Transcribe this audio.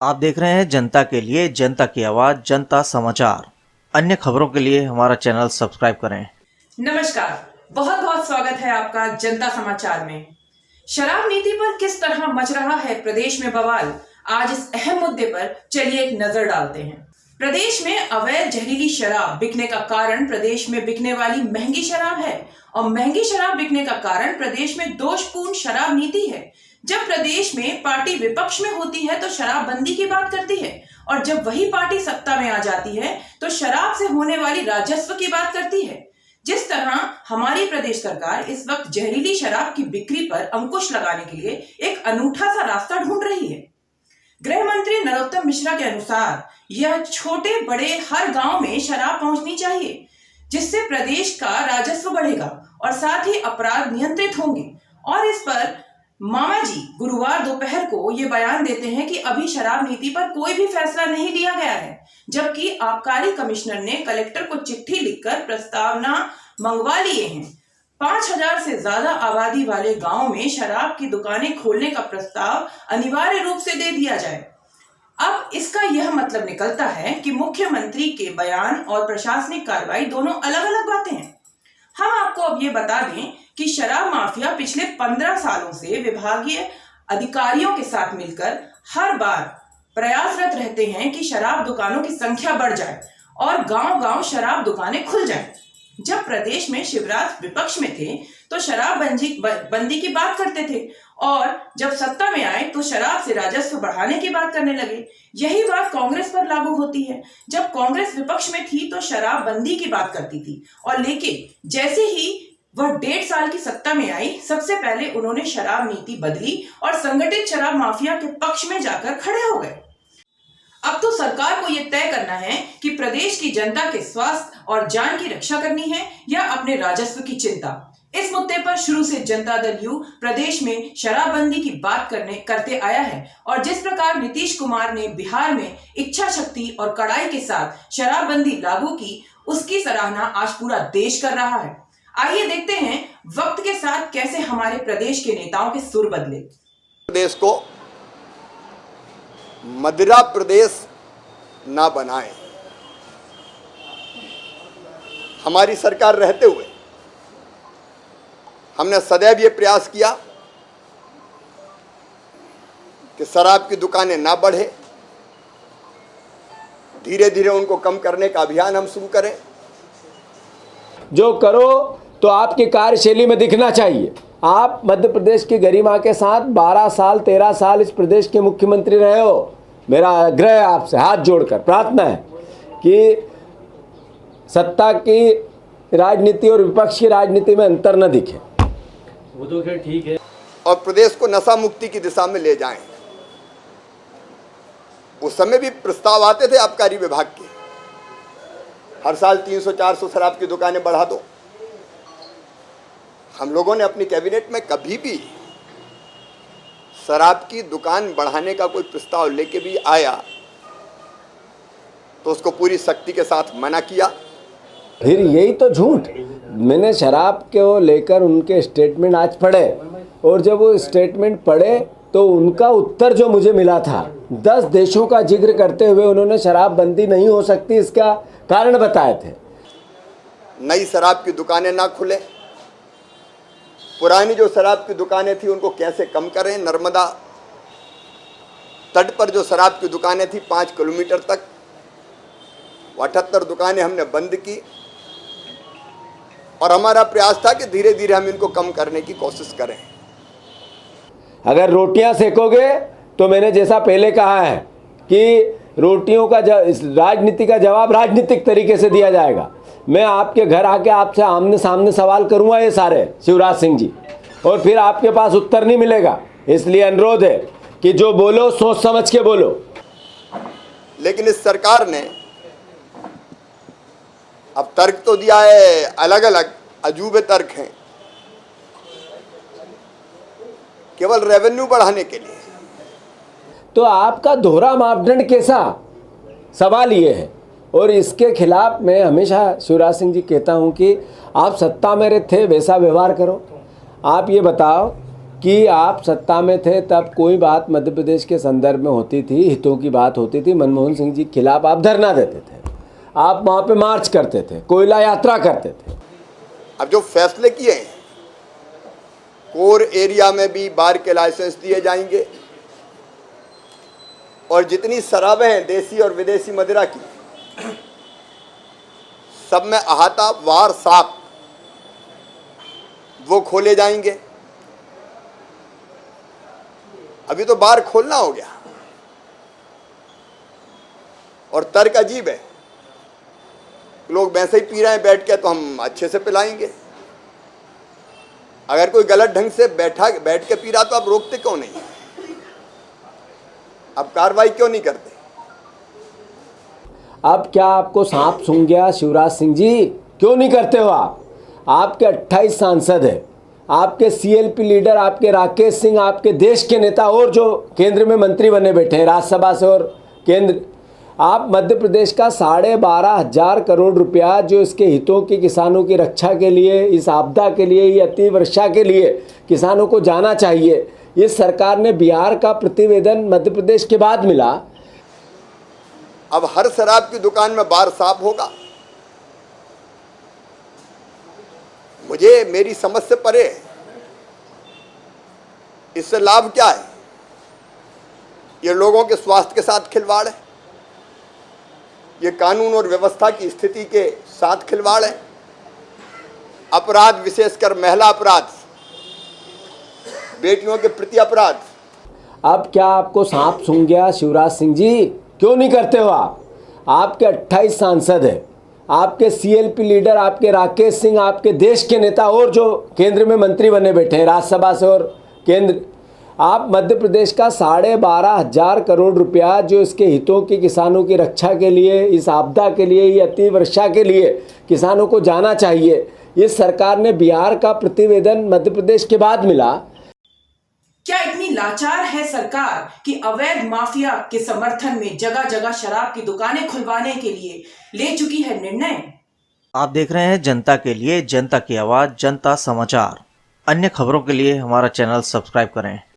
आप देख रहे हैं जनता के लिए जनता की आवाज जनता समाचार। अन्य खबरों के लिए हमारा चैनल सब्सक्राइब करें। नमस्कार, बहुत बहुत स्वागत है आपका जनता समाचार में। शराब नीति पर किस तरह मच रहा है प्रदेश में बवाल, आज इस अहम मुद्दे पर चलिए एक नजर डालते हैं। प्रदेश में अवैध जहरीली शराब बिकने का कारण प्रदेश में बिकने वाली महंगी शराब है और महंगी शराब बिकने का कारण प्रदेश में दोषपूर्ण शराब नीति है। जब प्रदेश में पार्टी विपक्ष में होती है तो शराबबंदी की बात करती है और जब वही पार्टी सत्ता में आ जाती है तो शराब से होने वाली राजस्व की बात करती है। जिस तरह हमारी प्रदेश सरकार इस वक्त जहरीली शराब की बिक्री पर अंकुश लगाने के लिए एक अनूठा सा रास्ता ढूंढ रही है। गृह मंत्री नरोत्तम मिश्रा के अनुसार यह छोटे बड़े हर गांव में शराब पहुंचनी चाहिए, जिससे प्रदेश का राजस्व बढ़ेगा और साथ ही अपराध नियंत्रित होंगे। और इस पर मामा जी गुरुवार दोपहर को ये बयान देते हैं कि अभी शराब नीति पर कोई भी फैसला नहीं लिया गया है, जबकि आबकारी कमिश्नर ने कलेक्टर को चिट्ठी लिखकर प्रस्तावना मंगवा लिए हैं। 5000 से ज्यादा आबादी वाले गांव में शराब की दुकानें खोलने का प्रस्ताव अनिवार्य रूप से दे दिया जाए। अब इसका यह मतलब निकलता है कि मुख्यमंत्री के बयान और प्रशासनिक कार्रवाई दोनों अलग अलग बातें हैं। हम आपको अब ये बता दें कि शराब माफिया पिछले 15 सालों से विभागीय अधिकारियों के साथ मिलकर हर बार प्रयासरत रहते हैं कि शराब दुकानों की संख्या बढ़ जाए और गांव-गांव शराब दुकानें खुल जाएं। जब प्रदेश में शिवराज विपक्ष में थे तो शराब बंदी की बात करते थे और जब सत्ता में आए तो शराब से राजस्व बढ़ाने की बात करने लगे। यही बात कांग्रेस पर लागू होती है। जब कांग्रेस विपक्ष में थी तो शराब बंदी की बात करती थी और लेकिन जैसे ही वह 1.5 साल की सत्ता में आई, सबसे पहले उन्होंने शराब नीति बदली और संगठित शराब माफिया के पक्ष में जाकर खड़े हो गए। अब तो सरकार को यह तय करना है कि प्रदेश की जनता के स्वास्थ्य और जान की रक्षा करनी है या अपने राजस्व की चिंता। इस मुद्दे पर शुरू से जनता दल यू प्रदेश में शराबबंदी की बात करते आया है और जिस प्रकार नीतीश कुमार ने बिहार में इच्छा शक्ति और कड़ाई के साथ शराबबंदी लागू की, उसकी सराहना आज पूरा देश कर रहा है। आइए देखते हैं वक्त के साथ कैसे हमारे प्रदेश के नेताओं के सुर बदले। प्रदेश को मदिरा प्रदेश ना बनाएं। हमारी सरकार रहते हुए हमने सदैव ये प्रयास किया कि शराब की दुकानें ना बढ़े, धीरे धीरे उनको कम करने का अभियान हम शुरू करें। जो करो तो आपकी कार्यशैली में दिखना चाहिए। आप मध्य प्रदेश की गरिमा के साथ 12 साल 13 साल इस प्रदेश के मुख्यमंत्री रहे हो। मेरा आग्रह है आपसे, हाथ जोड़कर प्रार्थना है कि सत्ता की राजनीति और विपक्ष की राजनीति में अंतर न दिखे। वो तो खैर ठीक है। और प्रदेश को नशा मुक्ति की दिशा में ले जाएं। उस समय भी प्रस्ताव आते थे आबकारी विभाग के, हर साल 300-400 शराब की दुकानें बढ़ा दो। हम लोगों ने अपनी कैबिनेट में कभी भी शराब की दुकान बढ़ाने का कोई प्रस्ताव लेके भी आया तो उसको पूरी सख्ती के साथ मना किया। फिर यही तो झूठ। मैंने शराब को लेकर उनके स्टेटमेंट आज पढ़े और जब वो स्टेटमेंट पढ़े तो उनका उत्तर जो मुझे मिला था, 10 देशों का जिक्र करते हुए उन्होंने शराबबंदी नहीं हो सकती इसका कारण बताए थे। नई शराब की दुकानें ना खुले, पुरानी जो शराब की दुकानें थी उनको कैसे कम करें। नर्मदा तट पर जो शराब की दुकानें थी 5 किलोमीटर तक, 78 दुकानें हमने बंद की और हमारा प्रयास था कि धीरे धीरे हम इनको कम करने की कोशिश करें। अगर रोटियां सेकोगे तो मैंने जैसा पहले कहा है कि रोटियों का राजनीति का जवाब राजनीतिक तरीके से दिया जाएगा। मैं आपके घर आके आपसे आमने सामने सवाल करूंगा ये सारे शिवराज सिंह जी, और फिर आपके पास उत्तर नहीं मिलेगा। इसलिए अनुरोध है कि जो बोलो सोच समझ के बोलो। लेकिन इस सरकार ने अब तर्क तो दिया है, अलग अलग अजूबे तर्क हैं, केवल रेवेन्यू बढ़ाने के लिए। तो आपका दोहरा मापदंड कैसा, सवाल ये है। और इसके खिलाफ मैं हमेशा शिवराज सिंह जी कहता हूं कि आप सत्ता में थे वैसा व्यवहार करो। आप ये बताओ कि आप सत्ता में थे तब कोई बात मध्य प्रदेश के संदर्भ में होती थी, हितों की बात होती थी, मनमोहन सिंह जी के खिलाफ आप धरना देते थे, आप वहाँ पे मार्च करते थे, कोयला यात्रा करते थे। अब जो फैसले किए हैं, कोर एरिया में भी बार के लाइसेंस दिए जाएंगे और जितनी शराबें हैं देसी और विदेशी मदिरा की, सब में अहाता वार साफ वो खोले जाएंगे। अभी तो बार खोलना हो गया और तर्क अजीब है, लोग वैसे ही पी रहे हैं बैठ के, तो हम अच्छे से पिलाएंगे। अगर कोई गलत ढंग से बैठ के पी रहा तो आप रोकते क्यों नहीं? आप कार्रवाई क्यों नहीं करते? अब क्या आपको सांप सूंघ गया शिवराज सिंह जी? क्यों नहीं करते हो आप? आपके 28 सांसद है, आपके सीएलपी लीडर, आपके राकेश सिंह, आपके देश के नेता और जो केंद्र में मंत्री बने बैठे हैं राज्यसभा से और केंद्र, आप मध्य प्रदेश का 12,500 करोड़ रुपया जो इसके हितों की, किसानों की रक्षा के लिए, इस आपदा के लिए, ये अतिवर्षा के लिए किसानों को जाना चाहिए, इस सरकार ने बिहार का प्रतिवेदन मध्य प्रदेश के बाद मिला। अब हर शराब की दुकान में बार साफ होगा। मुझे मेरी समझ से परे है। इससे लाभ क्या है? ये लोगों के स्वास्थ्य के साथ खिलवाड़ है, ये कानून और व्यवस्था की स्थिति के साथ खिलवाड़ है। अपराध, विशेषकर महिला अपराध, बेटियों के प्रति अपराध। अब क्या आपको सांप सूंघ गया शिवराज सिंह जी? क्यों नहीं करते हो आप? आपके 28 सांसद है, आपके सीएलपी लीडर, आपके राकेश सिंह, आपके देश के नेता और जो केंद्र में मंत्री बने बैठे हैं राज्यसभा से और केंद्र, आप मध्य प्रदेश का 12,500 करोड़ रुपया जो इसके हितों की, किसानों की रक्षा के लिए, इस आपदा के लिए, ये अतिवर्षा के लिए किसानों को जाना चाहिए, इस सरकार ने बिहार का प्रतिवेदन मध्य प्रदेश के बाद मिला। क्या इतनी लाचार है सरकार कि अवैध माफिया के समर्थन में जगह जगह शराब की दुकानें खुलवाने के लिए ले चुकी है निर्णय? आप देख रहे हैं जनता के लिए, जनता की आवाज, जनता समाचार। अन्य खबरों के लिए हमारा चैनल सब्सक्राइब करें।